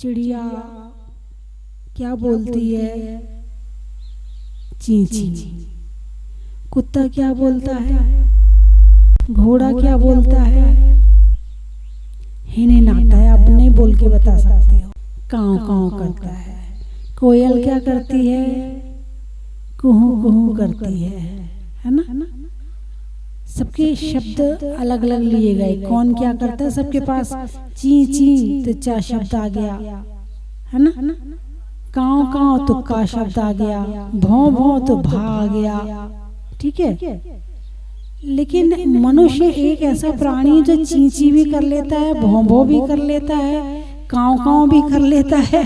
चिड़िया क्या बोलती है? ची ची। कुत्ता क्या बोलता है? घोड़ा क्या बोलता है? हिनहिनाता है। आप नहीं बोल के बता सकते हो। काँव काँव करता है। कोयल क्या करती है? कुहू कुहू करती है ना? सबके शब्द अलग अलग लिए गए। कौन क्या करता है? सबके पास ची ची तो चा शब्द आ गया, है ना? काँव काँव तो का शब्द आ गया, भौं भौं तो भा आ गया। ठीक है, लेकिन मनुष्य एक ऐसा प्राणी जो ची ची भी कर लेता है, भौं भौं भी कर लेता है, काँव काँव भी कर लेता है,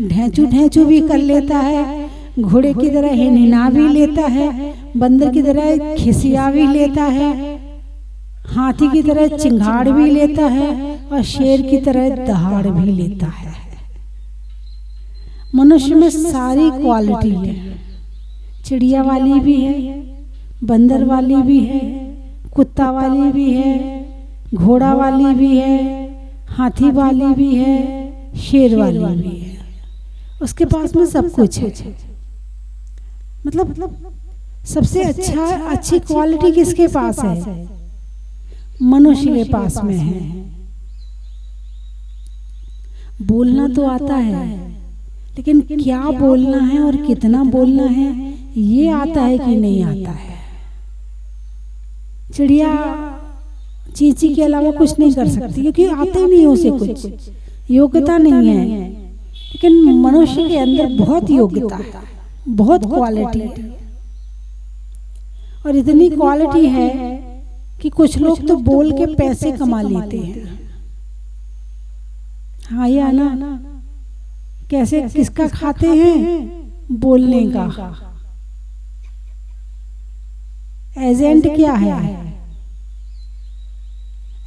ढेंचू ढेंचू भी कर लेता है, घोड़े की तरह हिनहिना भी लेता है, बंदर की तरह खिसिया भी लेता है, हाथी की तरह चिंगाड़ भी लेता है और शेर की तरह दहाड़ भी लेता है। मनुष्य में सारी क्वालिटी है। चिड़िया वाली भी है, बंदर वाली भी है, कुत्ता वाली भी है, घोड़ा वाली भी है, हाथी वाली भी है, शेर वाली भी है। उसके पास में सब कुछ है। मतलब सबसे अच्छी क्वालिटी किसके पास है? मनुष्य के पास में है। बोलना तो आता है, लेकिन क्या बोलना है और कितना बोलना है ये आता है कि नहीं आता है। चिड़िया चींची के अलावा कुछ नहीं कर सकती क्योंकि आते ही नहीं उसे, कुछ योग्यता नहीं है। लेकिन मनुष्य के अंदर बहुत योग्यता है, बहुत क्वालिटी है। और इतनी क्वालिटी है कि कुछ लोग तो बोल के पैसे कमा लेते हैं। हाँ या ना? कैसे, किसका खाते हैं? बोलने का। एजेंट क्या है?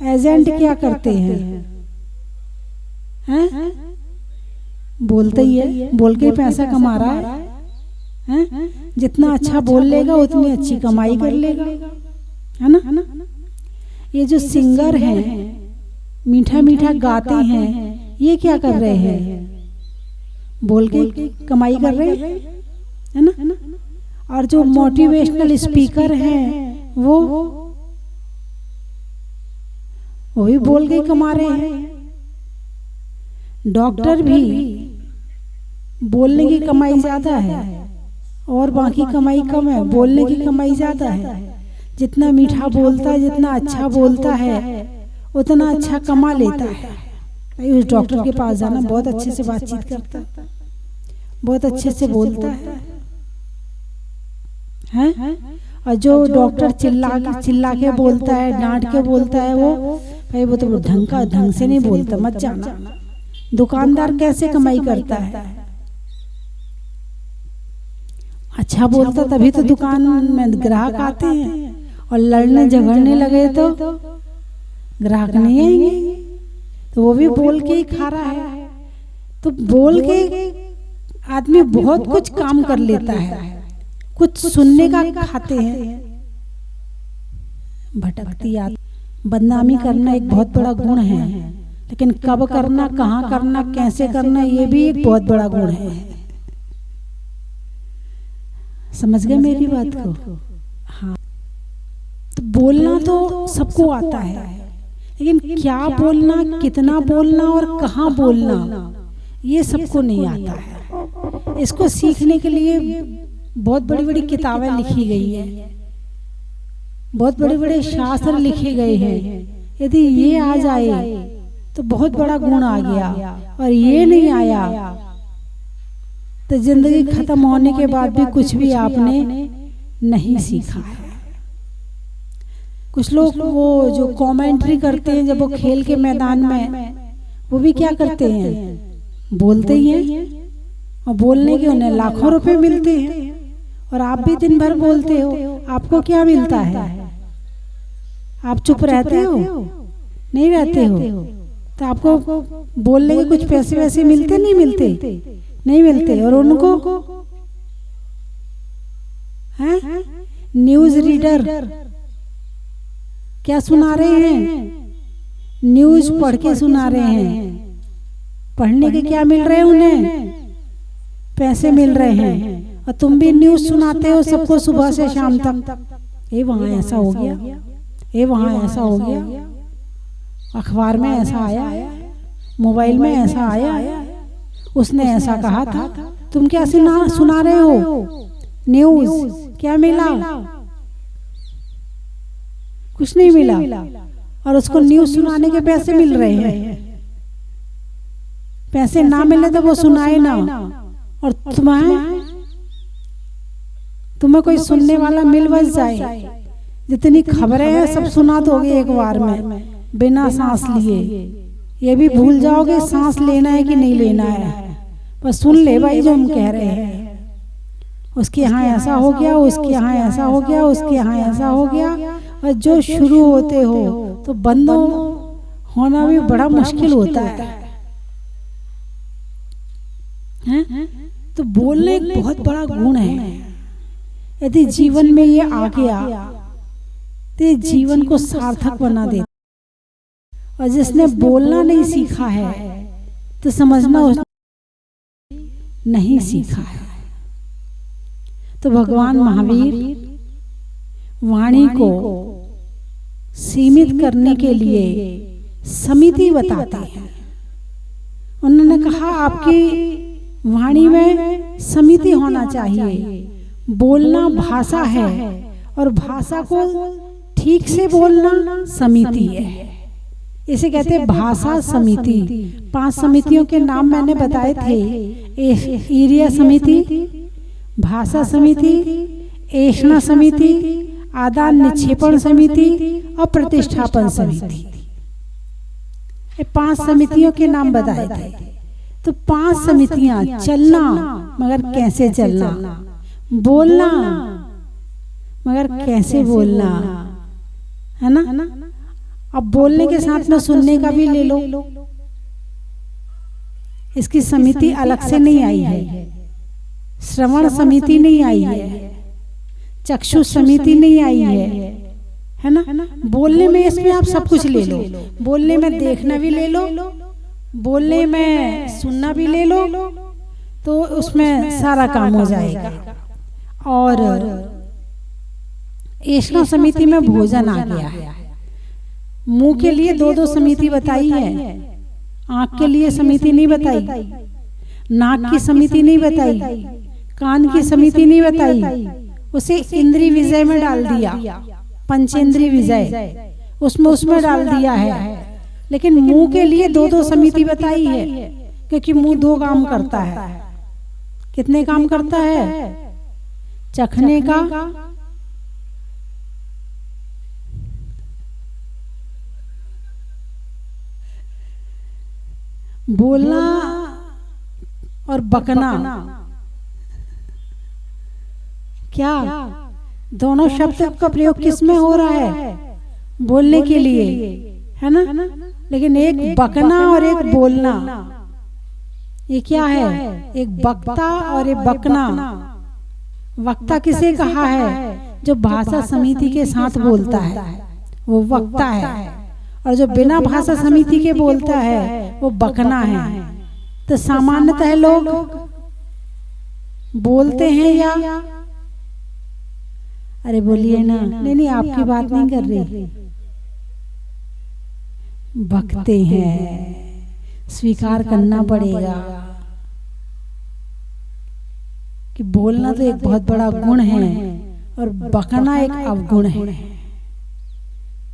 एजेंट क्या करते हैं? हैं? बोलते ही है, बोल के पैसा कमा रहा है। जितना अच्छा बोल लेगा उतनी अच्छी कमाई कर लेगा, है ना? ये जो सिंगर हैं, मीठा मीठा गाते हैं, ये क्या कर रहे हैं? बोल के कमाई कर रहे हैं, है ना? और जो मोटिवेशनल स्पीकर हैं वो भी बोल के कमा रहे हैं। डॉक्टर भी बोलने की कमाई ज्यादा है और बाकी कमाई कम है, बोलने की कमाई ज्यादा है। जितना मीठा बोलता है, जितना अच्छा बोलता है, उतना अच्छा कमा लेता है। उस डॉक्टर के पास जाना, बहुत अच्छे से बातचीत करता है, बहुत अच्छे से बोलता है। और जो डॉक्टर चिल्ला के बोलता है, डांट के बोलता है, वो तो ढंग से नहीं बोलता, मत जाना। दुकानदार कैसे कमाई करता है? अच्छा बोलता तभी तो दुकान में ग्राहक आते हैं, और लड़ने झगड़ने लगे तो ग्राहक नहीं आएंगे। तो वो भी बोल के ही खा रहा है। तो बोल के आदमी बहुत कुछ काम कर लेता है, कुछ सुनने का खाते हैं। भटकती आत्मा। बदनामी करना एक बहुत बड़ा गुण है, लेकिन कब करना, कहाँ करना, कैसे करना, ये भी एक बहुत बड़ा गुण है। समझ गए मेरी बात को? हाँ। तो बोलना तो सबको आता है, लेकिन क्या बोलना, कितना बोलना और कहाँ बोलना, ये सबको नहीं आता है। इसको सीखने के लिए बहुत बड़ी बड़ी किताबें लिखी गई हैं, बहुत बड़े बड़े शास्त्र लिखे गए हैं। यदि ये आ जाए तो बहुत बड़ा गुण आ गया, और ये नहीं आया तो जिंदगी खत्म होने के बाद भी कुछ भी आपने नहीं सीखा है। कुछ लोग वो जो कमेंट्री करते हैं जब वो खेल के मैदान में, वो भी क्या करते हैं? बोलते ही हैं, और बोलने के उन्हें लाखों रुपए मिलते हैं। और आप भी दिन भर बोलते हो, आपको क्या मिलता है? आप चुप रहते हो? नहीं रहते हो। तो आपको बोलने के कुछ पैसे वैसे मिलते नहीं मिलते? नहीं मिलते। और उनको हैं न्यूज रीडर क्या सुना रहे हैं? न्यूज पढ़ के सुना रहे हैं, पढ़ने के क्या मिल रहे हैं उन्हें? पैसे मिल रहे हैं। और तुम भी न्यूज़ सुनाते हो सबको सुबह से शाम तक, ये वहाँ ऐसा हो गया, ये वहाँ ऐसा हो गया, अखबार में ऐसा आया, मोबाइल में ऐसा आया, उसने ऐसा कहा था। तुम क्या सुना रहे हो? न्यूज़ क्या मिला? कुछ नहीं मिला। और उसको न्यूज़ सुनाने के पैसे मिल रहे हैं। पैसे ना मिले तो वो सुनाए ना। और तुम्हें कोई सुनने वाला मिल बस जाए, जितनी खबरें हैं सब सुना दोगे एक बार में बिना सांस लिए। ये भी भूल जाओगे सांस लेना है कि नहीं लेना है, बस सुन ले भाई जो हम कह रहे हैं। उसके यहाँ ऐसा हो गया, उसके यहाँ ऐसा हो गया, उसके यहाँ ऐसा हो गया। और जो शुरू होते हो तो बंद होना भी बड़ा मुश्किल होता है। तो बोलना एक बहुत बड़ा गुण है। यदि जीवन में ये आ गया तो जीवन को सार्थक बना देता। और जिसने बोलना नहीं सीखा है तो समझना उसने नहीं सीखा है। तो भगवान महावीर वाणी को सीमित करने के लिए समिति बताते हैं। उन्होंने कहा आपकी वाणी में समिति होना चाहिए। बोलना भाषा है और भाषा को ठीक से बोलना समिति है। इसे कहते हैं भाषा समिति। 5 समितियों के नाम मैंने बताए थे। ईर्य समिति, भाषा समिति, ऐषणा समिति, आदान निक्षेपण समिति और प्रतिष्ठापन समिति। ये 5 समितियों के नाम बताए थे। तो 5 समितियां, चलना मगर कैसे चलना, बोलना मगर कैसे बोलना, है ना। अब बोलने के साथ में सुनने का भी ले लो। इसकी समिति अलग से नहीं आई है। श्रवण समिति नहीं आई है, चक्षु समिति नहीं आई है ना। बोलने में इसमें आप सब कुछ ले लो। बोलने में देखना भी ले लो, बोलने में सुनना भी ले लो, तो उसमें सारा काम हो जाएगा। और ऐषणा समिति में भोजन आ गया है। मुंह के लिए 2-2 समिति बताई है, आंख के लिए समिति नहीं बताई, नाक की समिति नहीं बताई, कान की समिति नहीं बताई। उसे इंद्रिय विजय में डाल दिया, पंचेंद्रिय विजय उसमें डाल दिया है। लेकिन मुंह के लिए 2-2 समिति बताई है, क्योंकि मुंह 2 काम करता है। कितने काम करता है? चखने का, बोलना और बकना। क्या दोनों शब्द का प्रयोग किसमें हो रहा है? बोलने के लिए, है ना। लेकिन एक बकना और एक बोलना, ये क्या है? एक वक्ता और एक बकना। वक्ता किसे कहा है? जो भाषा समिति के साथ बोलता है वो वक्ता है, और जो बिना भाषा समिति के बोलता है वो बकना है। तो सामान्यतः लोग बोलते हैं या अरे बोलिए ना, नहीं आपकी बात नहीं कर रही, बकते हैं। स्वीकार करना पड़ेगा कि बोलना तो एक बहुत बड़ा गुण है और बकना एक अवगुण है।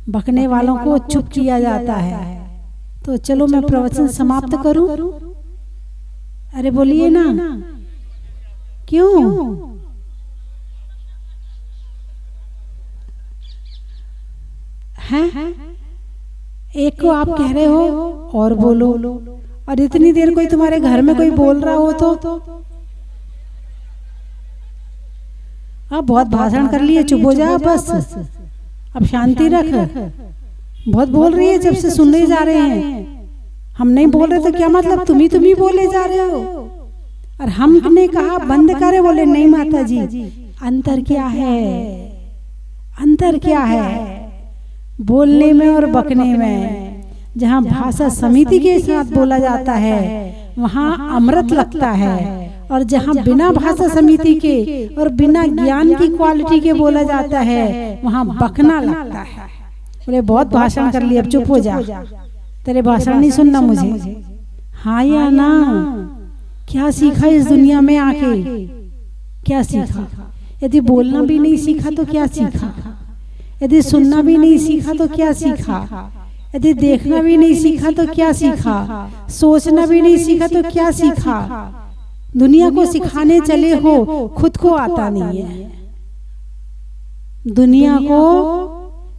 बकने वालों को चुप किया जाता है। तो चलो मैं प्रवचन समाप्त करूं। अरे बोलिए ना, क्यों? हैं? एक को आप कह रहे हो और बोलो, और इतनी देर कोई तुम्हारे घर में कोई बोल रहा हो तो आप बहुत भाषण कर लिए, चुप हो जा बस, अब शांति रख। बहुत बोल रही है, जब से सुनने जा रहे हैं। हम नहीं बोल रहे तो क्या मतलब? तुम ही बोले जा रहे हो। और हमने कहा बंद करे, बोले नहीं माता जी। अंतर क्या है? अंतर क्या है बोलने में और बकने में? जहाँ भाषा समिति के साथ बोला जाता है वहाँ अमृत लगता है, और जहाँ बिना भाषा समिति के और बिना ज्ञान की क्वालिटी के बोला जाता है वहाँ बकना लगता है। बोले बहुत भाषण कर लिया, अब चुप हो जा, तेरे भाषण नहीं सुनना मुझे। हाँ या ना? क्या सीखा इस दुनिया में आके? क्या सीखा? यदि बोलना भी नहीं सीखा तो क्या सीखा? यदि सुनना भी नहीं सीखा तो क्या सीखा? यदि देखना भी नहीं सीखा तो क्या सीखा? सोचना भी नहीं सीखा तो क्या सीखा? दुनिया को सिखाने चले हो, खुद को आता नहीं है। दुनिया को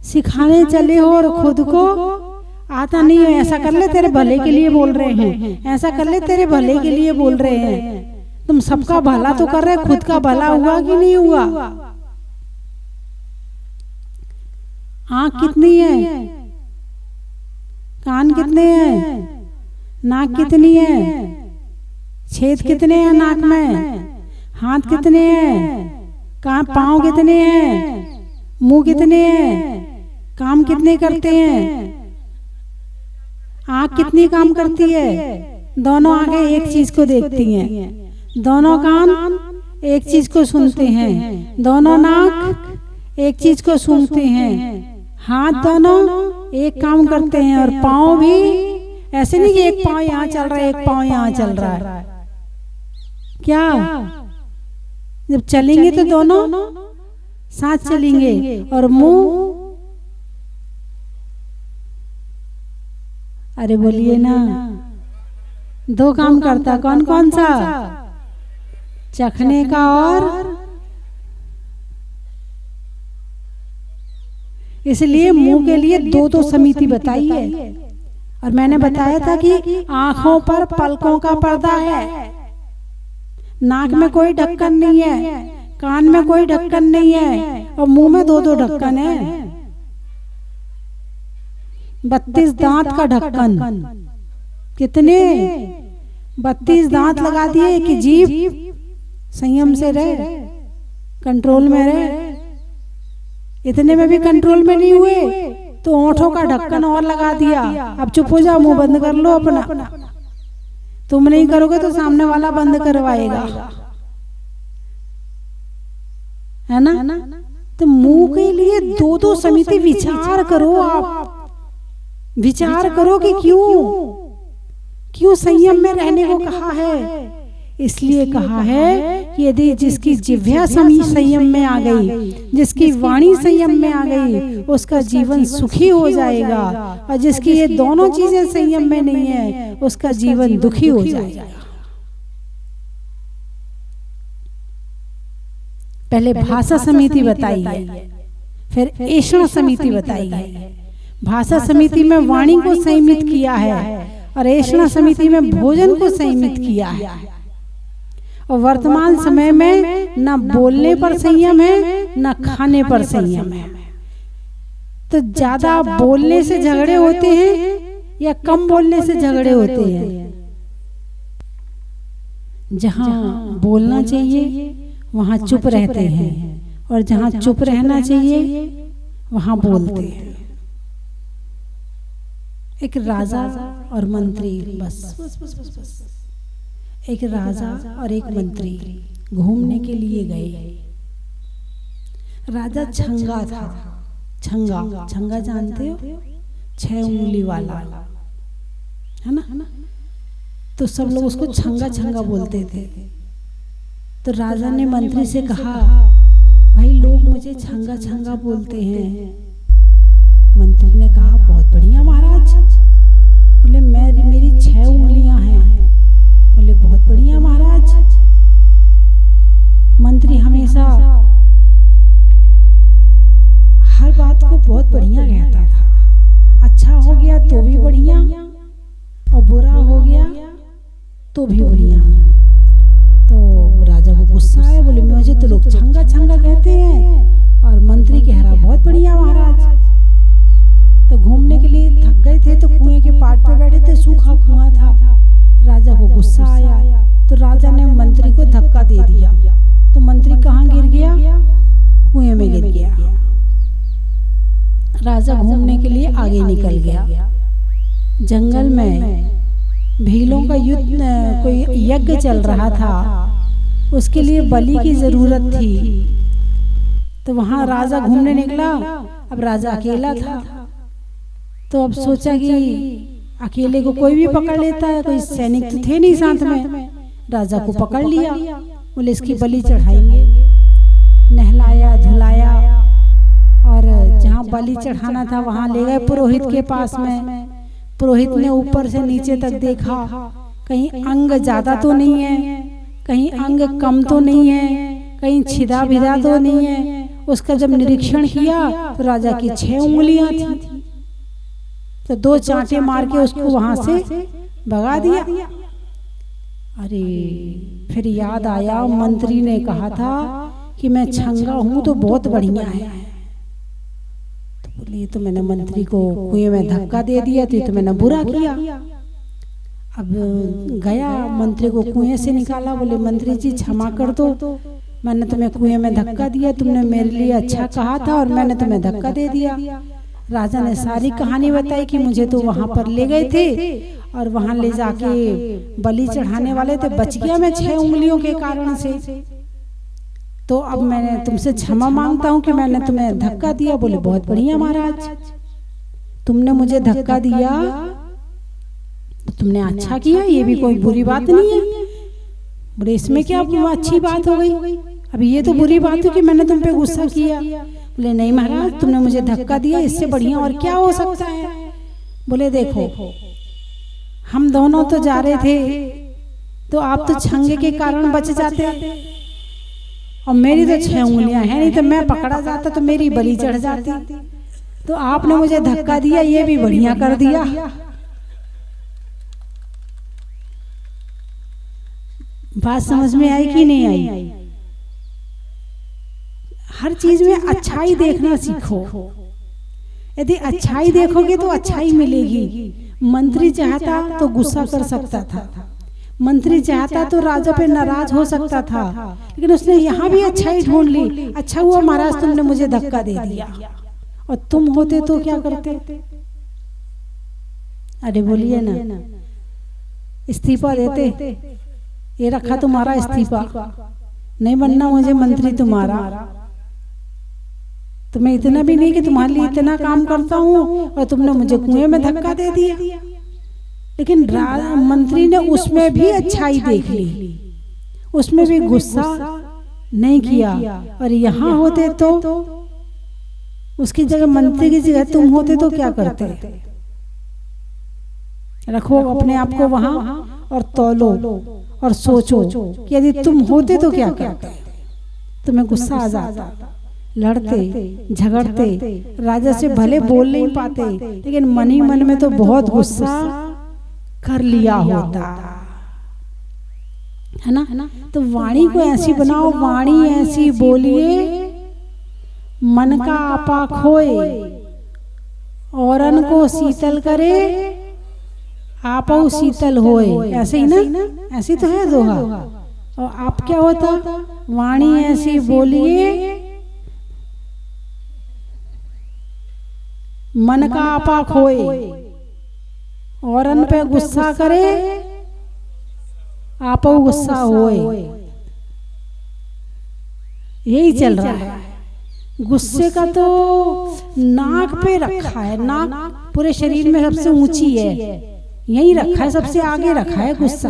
सिखाने चले हो और खुद को आता नहीं है। ऐसा कर ले, तेरे भले के लिए बोल रहे हैं, ऐसा कर ले, तेरे भले के लिए बोल रहे हैं। तुम सबका भला तो कर रहे, खुद का भला हुआ कि नहीं हुआ? आँख कितनी है? कान कितने हैं? नाक कितनी है? छेद कितने हैं नाक में? हाथ कितने हैं? कहाँ पाँव कितने हैं? मुंह कितने हैं? काम कितने करते हैं? आँख कितनी काम करती है? दोनों आंखें एक चीज को देखती हैं, दोनों कान एक चीज को सुनते हैं, दोनों नाक एक चीज को सूंघते हैं, हाथ दोनों एक काम करते हैं, और पाँव भी ऐसे नहीं कि एक पाँव यहाँ चल रहा है, एक पाँव यहाँ चल रहा है। क्या जब चलेंगे तो दोनों साथ चलेंगे। और मुंह, अरे बोलिए ना, दो काम करता, कौन कौन सा? चखने का और इसलिए मुंह के लिए दो दो समिति बताई है। और मैंने बताया था कि आंखों पर पलकों का पर्दा है, नाक में कोई ढक्कन नहीं है, कान में कोई ढक्कन नहीं है, और मुंह में दो दो ढक्कन है। 32 दांत का ढक्कन। कितने? 32 दांत लगा दिए कि जीभ संयम से रहे, कंट्रोल में रहे। इतने में भी कंट्रोल में नहीं हुए तो ओंठों का ढक्कन और लगा दिया। अब चुप हो जाओ, मुंह बंद कर लो अपना। तुम नहीं करोगे तो सामने वाला बंद करवाएगा, है ना? तो मुंह के लिए दो दो समिति विचार करो। आप विचार करो कि क्यों संयम में रहने को कहा है। इसलिए कहा है कि यदि जिसकी जिह्वा संयम में आ गई, जिसकी वाणी संयम में आ गई, उसका जीवन सुखी हो जाएगा, और जिसकी ये दोनों चीजें संयम में नहीं है उसका जीवन दुखी हो जाएगा। पहले भाषा समिति बताई है, फिर ऐषण समिति बताई है। भाषा समिति में वाणी को संयमित किया है, और ऐषण समिति में भोजन को संयमित किया है। और वर्तमान समय में न बोलने पर संयम है, न खाने पर संयम है। तो ज्यादा बोलने से झगड़े होते हैं या कम बोलने से झगड़े होते हैं? जहाँ बोलना चाहिए वहाँ चुप रहते हैं, और जहाँ चुप रहना चाहिए वहाँ बोलते हैं। एक राजा और मंत्री, बस एक राजा और एक मंत्री घूमने के लिए गए। राजा छंगा था। छंगा जानते हो? 6 उंगली वाला, है ना? तो सब लोग उसको छंगा बोलते थे। तो राजा ने मंत्री से कहा, भाई लोग मुझे छंगा बोलते हैं। मंत्री ने कहा, बहुत बढ़िया महाराज। बोले मेरी 6 उंगलियां हैं। बोले बहुत बढ़िया महाराज। मंत्री हमेशा हर बात को बहुत बढ़िया कहता था। अच्छा हो गया तो भी बढ़िया, और बुरा हो गया तो भी बढ़िया। तो राजा को गुस्सा आया। बोले मुझे तो लोग छंगा कहते हैं, और मंत्री कह रहा बहुत बढ़िया महाराज। तो घूमने के लिए थक गए थे, तो कुएं के पाट पे बैठे थे, सूखा कुआं था। राजा को गुस्सा आया, तो राजा ने मंत्री को धक्का दे दिया। तो मंत्री कहाँ गिर गया? कुएं में गिर गया। राजा घूमने के लिए आगे निकल गया। जंगल में भीलों का युद्ध, कोई यज्ञ चल रहा था, उसके लिए बलि की जरूरत थी। तो वहां राजा घूमने निकला। अब राजा अकेला था, तो अब सोचा कि अकेले को कोई भी पकड़ लेता है, कोई सैनिक तो थे नहीं साथ में। राजा को पकड़ लिया, बोले इसकी बलि चढ़ाएंगे। नहलाया धुलाया और जहाँ बलि चढ़ाना था वहां ले गए पुरोहित के पास में। पुरोहित ने ऊपर से नीचे तक देखा, कहीं अंग ज्यादा तो नहीं है, कहीं अंग कम तो नहीं है, कहीं छिदा भिदा तो नहीं है। उसका जब निरीक्षण किया तो राजा की 6 उंगलियां थी। तो 2 चांटे मार के उसको वहां से भगा दिया। अरे फिर याद आया, मंत्री ने कहा था कि मैं छंगा हूं तो बहुत बढ़िया है। तो बोले तो मैंने मंत्री को कुएं में धक्का दे दिया, तो मैंने बुरा किया। अब गया मंत्री को कुएं से निकाला, बोले मंत्री जी क्षमा कर दो, मैंने तुम्हें कुएं में धक्का दिया, तुमने मेरे लिए अच्छा कहा था और मैंने तुम्हें धक्का दे दिया। राजा ने सारी कहानी बताई कि मुझे तो वहां पर ले गए थे और वहां ले जाके बलि चढ़ाने वाले थे, बच गया मैं 6 उंगलियों के कारण से। तो अब मैंने तुमसे क्षमा मांगता हूं कि मैंने तुम्हें धक्का दिया। बोले बहुत बढ़िया महाराज, तुमने मुझे धक्का दिया तो तुमने अच्छा किया, ये भी कोई बुरी बात नहीं है। बोले इसमें क्या अच्छी बात हो गई, अभी ये तो बुरी बात है कि मैंने तुम पे गुस्सा किया। बोले नहीं महाराज, तुमने मुझे धक्का दिया, इससे बढ़िया और क्या हो सकता है। बोले देखो हम दोनों तो जा रहे थे, तो आप तो छंगे के कारण बच जाते और मेरी तो 6 उंगलियां हैं, नहीं तो मैं पकड़ा जाता तो मेरी बलि चढ़ जाती। तो आपने मुझे धक्का दिया, ये भी बढ़िया कर दिया। बात समझ में आई कि नहीं आई? हर चीज में अच्छाई देखना सीखो। यदि अच्छाई देखोगे तो अच्छाई मिलेगी। मंत्री चाहता तो गुस्सा कर सकता था, मंत्री चाहता तो राजा पे नाराज हो सकता था, लेकिन उसने यहाँ भी अच्छाई ढूंढ ली। अच्छा हुआ महाराज तुमने मुझे धक्का दे दिया, और तुम होते तो क्या करते? अरे बोलिए ना, इस्तीफा देते। ये रखा तुम्हारा इस्तीफा, नहीं बनना मुझे मंत्री तुम्हारा। तुम्हें इतना भी नहीं कि तुम्हारे लिए इतना काम करता हूँ और तुमने मुझे कुएं में धक्का दे दिया। लेकिन मंत्री ने उसमें भी अच्छाई देख ली, उसमें भी गुस्सा नहीं किया। और यहाँ होते तो उसकी जगह, मंत्री की जगह तुम होते तो क्या करते? रखो अपने आप को वहां और तौलो और सोचो कि यदि तुम होते तो क्या करते। तुम्हें गुस्सा आ जाता, लड़ते झगड़ते, राजा से भले बोल नहीं पाते, लेकिन मन ही मन में तो बहुत गुस्सा कर लिया होता है ना। तो वाणी को ऐसी बनाओ, वाणी ऐसी बोलिए मन का आपा खोए, औरन को शीतल करे आपो शीतल होए। ऐसे ही ना, ऐसी तो है दोहा। और आप क्या होता? वाणी ऐसी बोलिए मन का आपा खोए, औरन पे गुस्सा करे आपो गुस्सा होए। यही चल रहा है। गुस्से का तो नाक पे रखा है, नाक पूरे शरीर में सबसे ऊंची है, यही रखा है, सबसे आगे रखा है गुस्सा।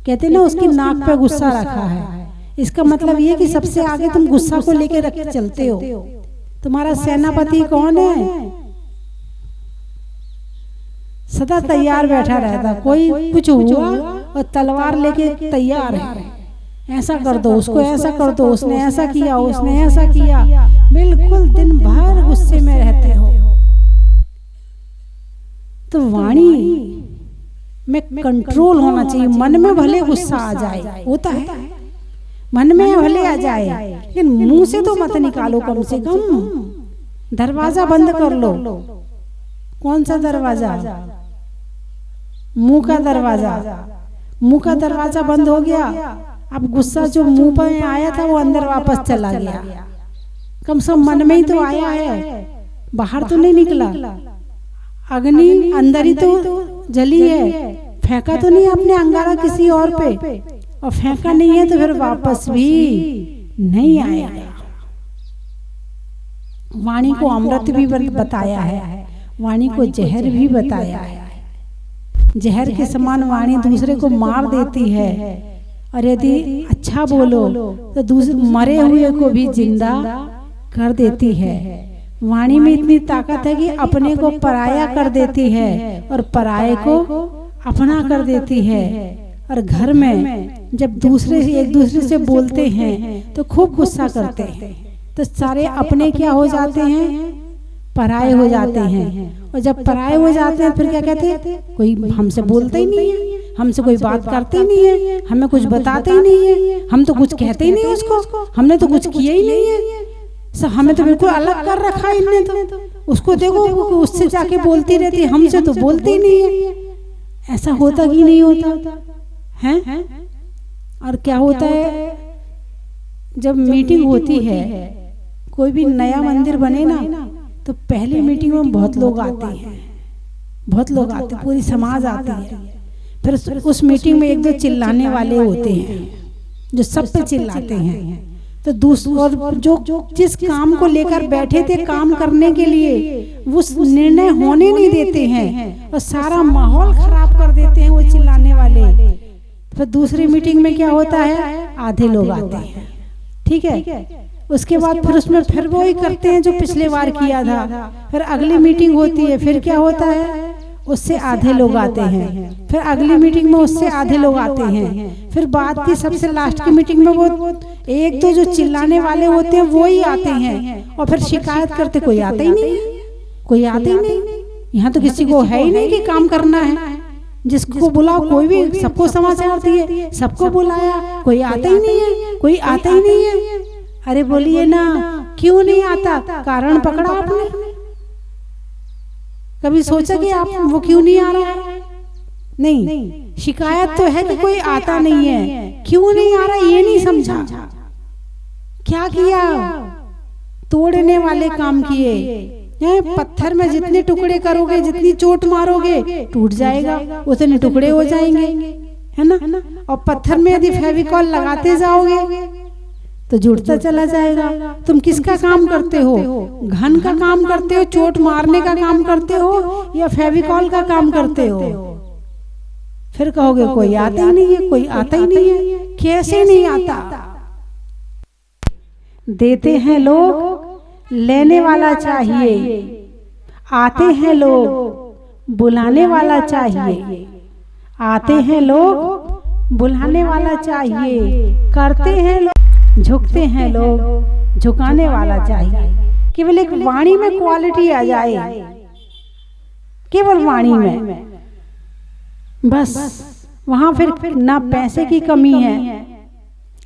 कहते ना उसकी नाक पे गुस्सा रखा है, इसका मतलब ये कि सबसे आगे तुम गुस्सा को लेके रख चलते हो। तुम्हारा सेनापति कौन है? सदा तैयार बैठा रहता, कोई कुछ हुआ और तलवार लेके तैयार है, ऐसा कर दो, उसको ऐसा कर दो, उसने ऐसा किया, उसने ऐसा किया। बिल्कुल दिन भर गुस्से में रहते हो। तो वाणी में कंट्रोल होना चाहिए। मन में भले गुस्सा आ जाए, होता है, मन में भले आ जाए, लेकिन मुंह से तो मत निकालो। कम से कम दरवाजा बंद कर लो। कौन सा दरवाजा? मुंह का दरवाजा। मुंह का दरवाजा बंद हो गया, अब गुस्सा जो मुंह पर आया था वो अंदर वापस चला गया। कम से कम मन में ही तो आया है, बाहर तो नहीं निकला। अग्नि अंदर ही तो जली है, फेंका तो नहीं आपने अंगारा किसी और पे, और फेंका नहीं है तो फिर वापस भी नहीं आएगा। वाणी को अमृत भी बताया है, वाणी को जहर भी बताया है। जहर के समान वाणी दूसरे को मार देती है, और यदि अच्छा बोलो तो दूसरे मरे हुए को भी जिंदा कर देती है। वाणी में इतनी ताकत है कि अपने को पराया कर देती है और पराये को अपना कर देती है। और घर में जब दूसरे एक दूसरे से बोलते हैं तो खूब गुस्सा करते हैं, तो सारे अपने क्या हो जाते हैं, पराये हो जाते हैं। और जब पराये हो जाते हैं फिर क्या कहते हैं, कोई हमसे बोलता ही नहीं है, हमसे कोई बात करते ही नहीं है, हमें कुछ बताते ही नहीं है, हम तो कुछ कहते ही नहीं उसको, हमने तो कुछ किया ही नहीं है, सब हमें तो बिल्कुल अलग कर रखा है इनने तो। उसको देखो उससे जाके बोलती रहती है, हमसे तो बोलते ही नहीं है। ऐसा होता कि नहीं होता है? और क्या होता है, जब मीटिंग होती है, कोई भी नया मंदिर बने ना, तो पहली मीटिंग में बहुत लोग आते हैं, बहुत लोग आते, पूरी समाज आती है। फिर उस मीटिंग में एक दो चिल्लाने वाले होते हैं जो सब पे चिल्लाते हैं, तो दूसरा जो जिस काम को लेकर बैठे थे काम करने के लिए, वो निर्णय होने नहीं देते हैं और सारा माहौल खराब कर देते हैं वो चिल्लाने वाले। फिर दूसरी मीटिंग में क्या होता है, आधे लोग आते हैं, ठीक है। उसके बाद फिर उसमें फिर वो ही करते हैं जो पिछले बार किया था। फिर अगली मीटिंग होती है, फिर क्या होता है, उससे आधे लोग आते हैं। फिर अगली मीटिंग में उससे आधे लोग आते हैं। फिर बाद की सबसे लास्ट की मीटिंग में वो एक दो जो चिल्लाने वाले होते हैं वो ही आते हैं, और फिर शिकायत करते कोई आता ही नहीं है, कोई आता ही नहीं। यहाँ तो किसी को है ही नहीं कि काम करना है, जिसको बुलाओ कोई भी, सबको समाचार दिए, सबको बुलाया, कोई आता ही नहीं है, कोई आता ही नहीं है। अरे बोलिए ना, क्यों नहीं आता? कारण पकड़ा आपने? कभी सोचा कि आप वो क्यों नहीं आ रहा है? नहीं, शिकायत तो है कि कोई आता नहीं है, क्यों नहीं आ रहा ये नहीं समझा। क्या किया? तोड़ने वाले काम किए। पत्थर में जितने टुकड़े करोगे, जितनी चोट मारोगे, टूट जाएगा, उतने टुकड़े हो जाएंगे, है ना। और पत्थर में यदि फेविकॉल लगाते जाओगे तो जुड़ता चला जाएगा। तुम किसका काम करते हो? घन का काम करते हो, चोट मारने का काम करते हो, या फेविकॉल का काम करते हो? फिर कहोगे कोई आता ही नहीं है, कोई आता ही नहीं है। कैसे नहीं आता? देते हैं लोग, लेने वाला चाहिए। आते हैं लोग, बुलाने वाला चाहिए। आते हैं लोग, बुलाने वाला चाहिए। करते हैं लोग, झुकते हैं लोग, झुकाने वाला चाहिए। केवल एक वाणी में क्वालिटी आ जाए, केवल वाणी में, बस वहां फिर ना पैसे की कमी है,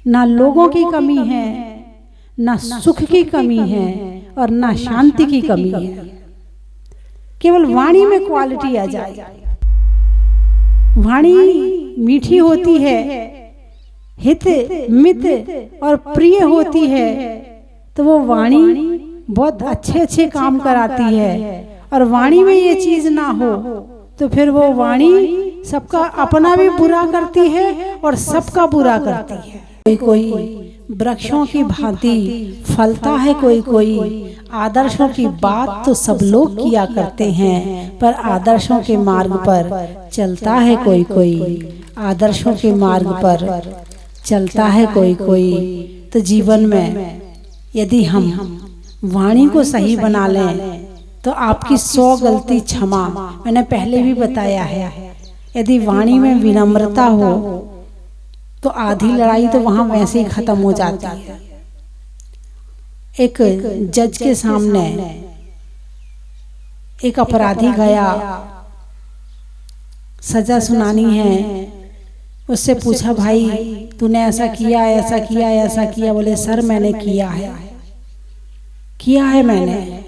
ना लोगों की कमी है, ना सुख की कमी है, और ना शांति की कमी है। केवल वाणी में क्वालिटी आ जाए। वाणी मीठी होती है, हित मित और प्रिय होती है, तो वो वाणी बहुत अच्छे अच्छे काम कराती है। और वाणी में ये चीज ना हो तो फिर वो वाणी सबका अपना भी बुरा करती है और सबका बुरा करती है। कोई कोई वृक्षों की भांति फलता है, कोई कोई आदर्शों की बात तो सब लोग किया करते हैं, पर आदर्शों के मार्ग पर चलता है कोई कोई। आदर्शों के मार्ग पर चलता है कोई कोई। तो जीवन में यदि हम वाणी को सही बना लें तो आपकी 100 गलती क्षमा। मैंने पहले भी बताया है, यदि वाणी में विनम्रता हो तो आधी लड़ाई तो वहां वैसे ही खत्म हो जाती है। एक जज के सामने एक अपराधी गया, सजा सुनानी है। उससे पूछा, भाई तूने ऐसा किया, ऐसा किया, ऐसा किया? बोले, सर मैंने किया है मैंने,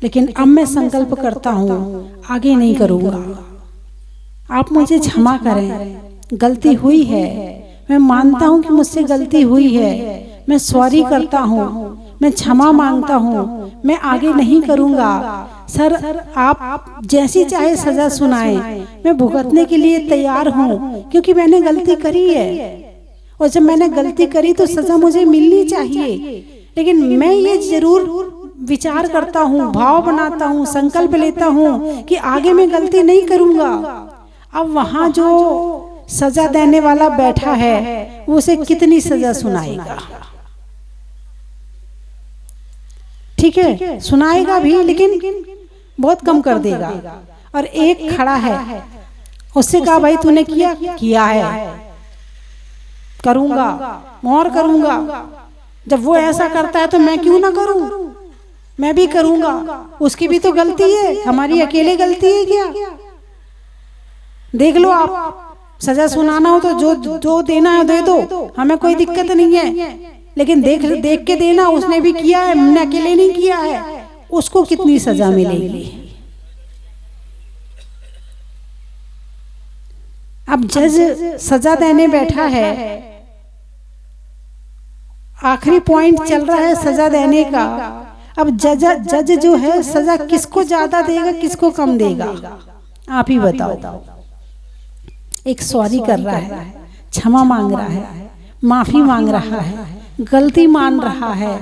लेकिन अब मैं संकल्प करता हूँ आगे नहीं करूँगा। आप मुझे क्षमा करें, गलती हुई है, मैं मानता हूँ कि मुझसे गलती हुई है, मैं सॉरी करता हूँ, मैं क्षमा मांगता हूँ, मैं आगे नहीं करूँगा। सर आप जैसी चाहे सजा सुनाएं, मैं भुगतने के लिए तैयार हूँ, क्योंकि मैंने गलती करी है और जब मैंने गलती करी तो सजा मुझे मिलनी चाहिए। लेकिन मैं ये जरूर विचार करता हूँ, भाव बनाता हूँ, संकल्प लेता हूँ कि आगे मैं गलती नहीं करूँगा। अब वहाँ जो सजा देने वाला बैठा है वो उसे कितनी सजा सुनाएगा? ठीक है, सुनाएगा भी लेकिन बहुत कम कर देगा। और एक खड़ा है, उससे कहा भाई तूने किया है, करूंगा और करूंगा। जब वो ऐसा करता है तो मैं क्यों ना करूं, मैं भी करूंगा। उसकी भी तो गलती है, हमारी अकेले गलती है क्या? देख लो, आप सजा सुनाना हो तो जो देना है दे दो, हमें कोई दिक्कत नहीं है, लेकिन देख के देना, उसने भी किया है, हमने अकेले नहीं किया है, उसको कितनी सजा मिलेगी। अब जज सजा देने बैठा है, आखिरी पॉइंट चल रहा है सजा देने का। अब जज जो है सजा किसको ज्यादा देगा, किसको कम देगा, आप ही बताओ। एक सॉरी कर रहा है, क्षमा मांग रहा है, माफी मांग रहा है, गलती मान रहा है,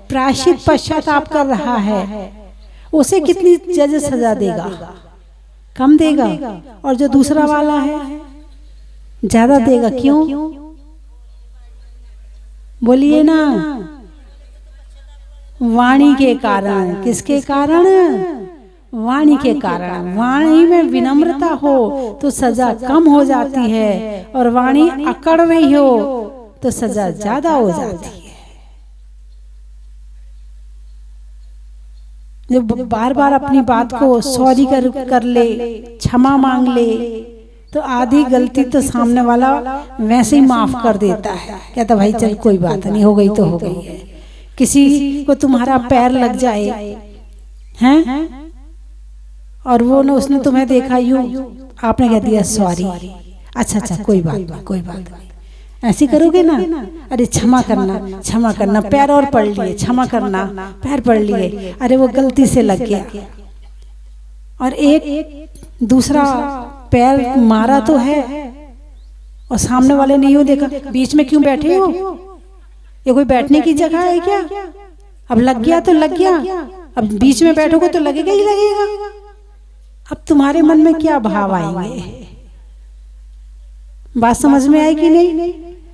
प्रायश्चित पश्चाताप कर रहा है, उसे कितनी जज सजा देगा? कम देगा। और जो दूसरा वाला है ज्यादा देगा। क्यों? बोलिए ना, वाणी के कारण। किसके कारण? वाणी के कारण। वाणी में विनम्रता हो तो सजा कम हो जाती है, और वाणी अकड़ रही हो तो सजा ज्यादा हो जाती है। जो बार बार अपनी बात को सॉरी कर ले, क्षमा मांग ले, तो आधी गलती तो सामने वाला वैसे ही माफ कर देता है। कहता भाई चल कोई बात नहीं, हो गई तो हो गई है। किसी को तुम्हारा पैर लग जाए हैं, और वो न उसने तुम्हें देखा यूं, आपने कह दिया सॉरी, अच्छा कोई बात नहीं, ऐसी करोगे ना, अरे क्षमा करना, पैर और पढ़ लिए, क्षमा करना, पैर पढ़ लिए, अरे वो गलती से लग गया। और एक दूसरा पैर मारा तो है, और सामने वाले ने यूं देखा, बीच में क्यों बैठे हो, ये कोई बैठने की जगह है क्या? अब लग गया तो लग गया, अब बीच में बैठोगे तो लगेगा ही लगेगा। अब तुम्हारे मन में क्या भाव आएंगे? बात समझ में आई कि नहीं?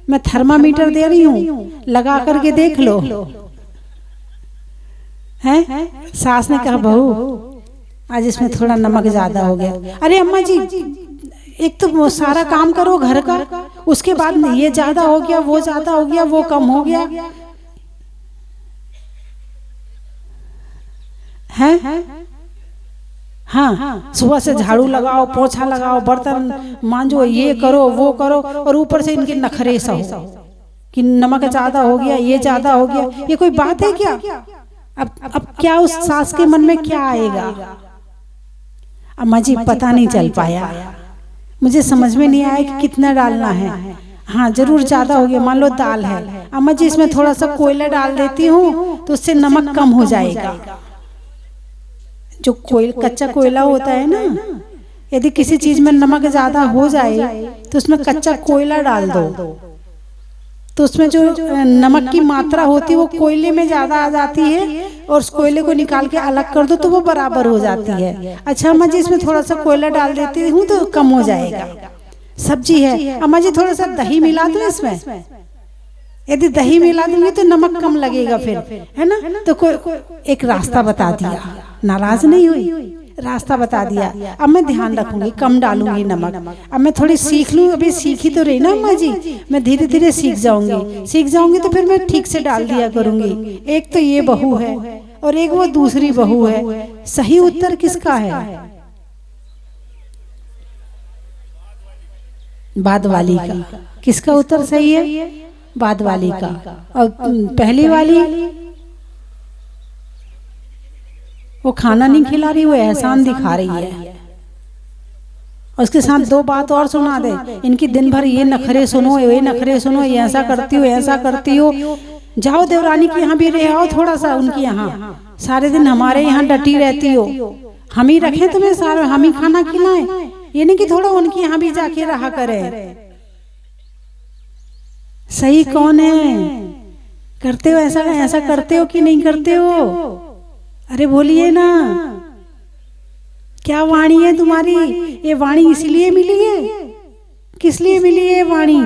मैं थर्मामीटर दे रही हूँ, लगा करके देख लो। हैं? सास ने कहा बहू आज इसमें थोड़ा नमक ज्यादा हो गया। अरे अम्मा जी, एक तो सारा काम करो घर का, उसके बाद ये ज्यादा हो गया, वो ज्यादा हो गया, वो कम हो गया। हैं? हाँ, सुबह से झाड़ू लगाओ, पोछा लगाओ, बर्तन मांजो, ये करो वो करो, और ऊपर से इनके नखरे सा हो कि नमक ज्यादा हो गया, ये ज्यादा हो गया। ये कोई बात है क्या? अब क्या उस सास के मन में क्या आएगा? अम्मा जी पता नहीं चल पाया, मुझे समझ में नहीं आया कि कितना डालना है। हाँ जरूर ज्यादा हो गया, मान लो दाल है, अम्मा जी इसमें थोड़ा सा कोयला डाल देती हूँ तो उससे नमक कम हो जाएगा। जो कच्चा कोयला होता है ना, यदि किसी चीज में नमक ज्यादा हो जाए तो उसमें कच्चा कोयला डाल दो, तो उसमें जो नमक की मात्रा होती है वो कोयले में ज्यादा आ जाती है, और उस कोयले को निकाल के अलग कर दो तो वो बराबर हो जाती है। अच्छा अम्मा जी इसमें थोड़ा सा कोयला डाल देती हूँ तो कम हो जाएगा। सब्जी है, अम्मा जी थोड़ा सा दही मिला दो इसमें, यदि दही मिला दूंगी तो नमक कम लगेगा फिर, है ना? तो कोई एक रास्ता बता दिया, नाराज नहीं हुई, रास्ता बता दिया। अब मैं ध्यान रखूंगी, कम डालूंगी नमक। अब मैं थोड़ी सीख लूँ, अभी सीखी तो रही ना अम्मा जी, मैं धीरे धीरे सीख जाऊंगी तो फिर मैं ठीक से डाल दिया करूंगी। एक तो ये बहू है और एक वो दूसरी बहू है। सही उत्तर किसका है? बाद वाली का। किसका उत्तर सही है? बाद वाली का। और पहली वाली वो खाना नहीं खिला रही, वो एहसान दिखा रही है। और उसके साथ दो बात और सुना दे, इनकी दिन भर ये नखरे सुनो, ये नखरे सुनो, ये ऐसा करती हो, ऐसा करती हो। जाओ देवरानी के यहाँ भी रह आओ थोड़ा सा उनके यहाँ, सारे दिन हमारे यहाँ डटी रहती हो, हम ही रखें तुम्हें, सारा हम ही खाना खिलाएं, ये नहीं कि थोड़ा उनके यहाँ भी जाके रहा करें। सही कौन है? करते हो ऐसा? ऐसा करते हो कि नहीं करते हो? अरे बोलिए ना, क्या वाणी है तुम्हारी? ये वाणी इसलिए मिली है? किस लिए मिली है वाणी?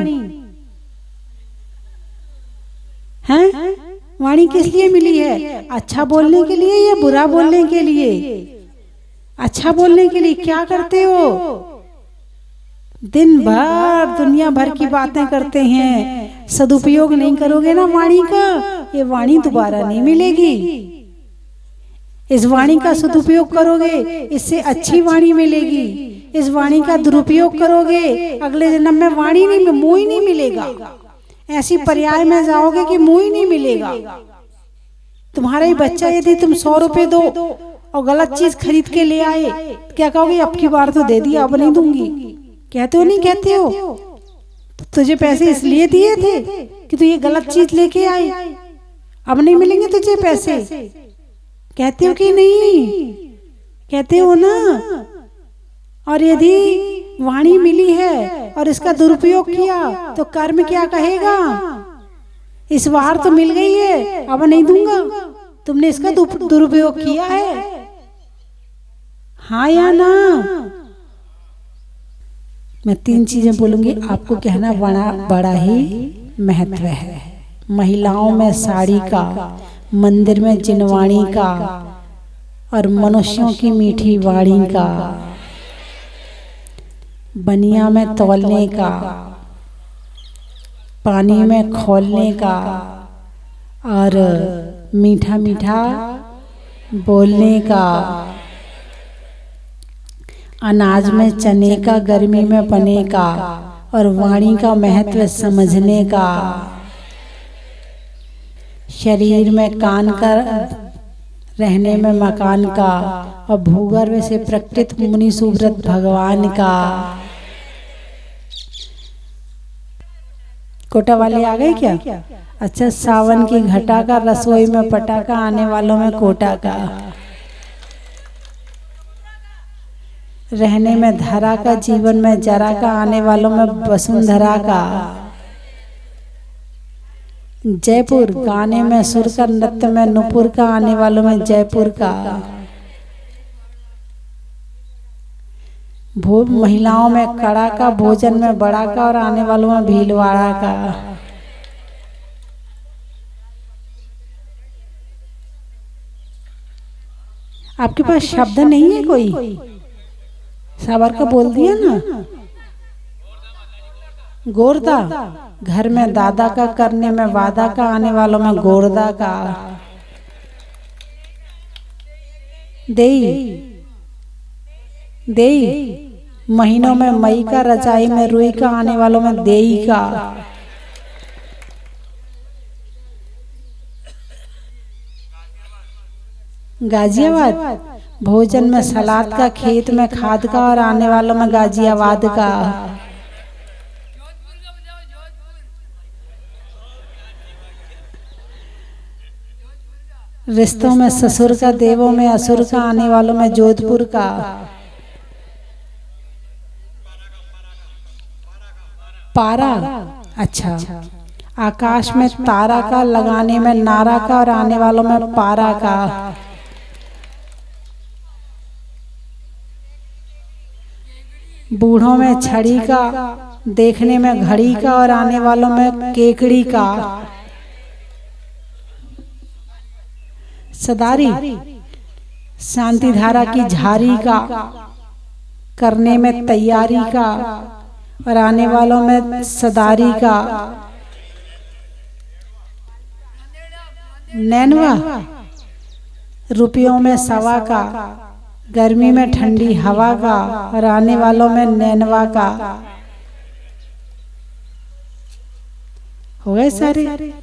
हैं? वाणी किस लिए मिली है? अच्छा बोलने के लिए या बुरा बोलने के लिए? अच्छा बोलने के लिए। क्या करते हो? दिन भर दुनिया भर की बातें करते हैं, सदुपयोग नहीं करोगे ना वाणी का, ये वाणी दोबारा नहीं मिलेगी। इस वाणी का सदुपयोग करोगे, इससे अच्छी वाणी मिलेगी। इस वाणी का दुरुपयोग करोगे, अगले जन्म में वाणी नहीं, मुंह ही नहीं मिलेगा। ऐसी पर्याय में जाओगे कि मुंह ही नहीं मिलेगा। तुम्हारा ही बच्चा यदि तुम 100 रुपए दो और गलत चीज खरीद के ले आए, क्या कहोगे? अब की बार तो दे दिया, अब नहीं दूंगी। कहते हो नहीं कहते हो? तो तुझे पैसे इसलिए दिए थे कि तू ये गलत चीज लेके आई, अब नहीं मिलेंगे तुझे पैसे। कहते हो कि नहीं? कहते हो ना। और यदि वाणी मिली है और इसका दुरुपयोग किया तो कर्म क्या कहेगा? इस बार तो मिल गई है, अब नहीं दूंगा, तुमने इसका दुरुपयोग किया है। हाँ या ना? मैं 3 चीजें बोलूंगी, आपको कहना बड़ा ही महत्व है। महिलाओं में साड़ी का, मंदिर में जिनवाणी का, और मनुष्यों की मीठी वाणी का, बनिया में तौलने का, पानी में खोलने का, और मीठा मीठा बोलने का, अनाज में चने का, गर्मी में पने का, और वाणी का महत्व समझने का, शरीर में कान का, रहने में मकान का, और भूगर्भ से प्रकटित मुनि सुव्रत भगवान का। कोटा वाले आ गए क्या? अच्छा, सावन की घटा का, रसोई में पटाखा, आने वालों में कोटा का, रहने में धरा का, जीवन में जरा का, आने वालों में वसुंधरा का। जयपुर, गाने में सुर का, नृत्य में नुपुर का, आने वालों में जयपुर का। महिलाओं में कड़ा का, भोजन में बड़ा का, और आने वालों में भीलवाड़ा का। आपके पास शब्द नहीं है कोई? साबर का बोल दिया ना। गोरदा, घर में दादा का, करने में वादा का, आने वालों में गोरदा का। देई, देई, महीनों में मई का, रजाई में रुई का, आने वालों में देई का। गाजियाबाद, भोजन में सलाद का, खेत में खाद का, और आने वालों में गाजियाबाद का। रिश्तों में ससुर का, देवों में असुर का, आने वालों में जोधपुर का। पारा, अच्छा, आकाश में तारा का, लगाने में नारा का, और आने वालों में पारा का। बूढ़ों में छड़ी का, देखने में घड़ी का, और आने वालों में केकड़ी का। सदारी, शांति धारा की झारी का, करने में तैयारी का, और आने वालों में सदारी का। नैनवा, रुपयों में सवा का, गर्मी में ठंडी हवा का, और आने वालों में नैनवा का। हो गए सारे?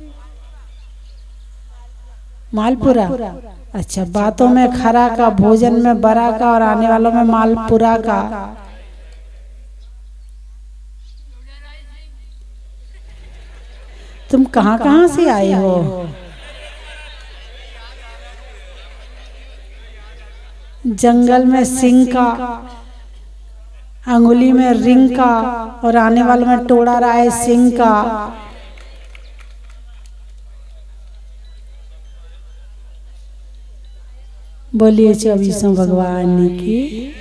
मालपुरा, अच्छा, बातों में खरा का, भोजन में बरा का, और आने वालों में मालपुरा का। तुम कहाँ कहाँ से आए हो? जंगल में सिंह का, अंगुली में रिंग का, और आने वाले में टोड़ा रहा है सिंह का। बोलिए 24 भगवान की।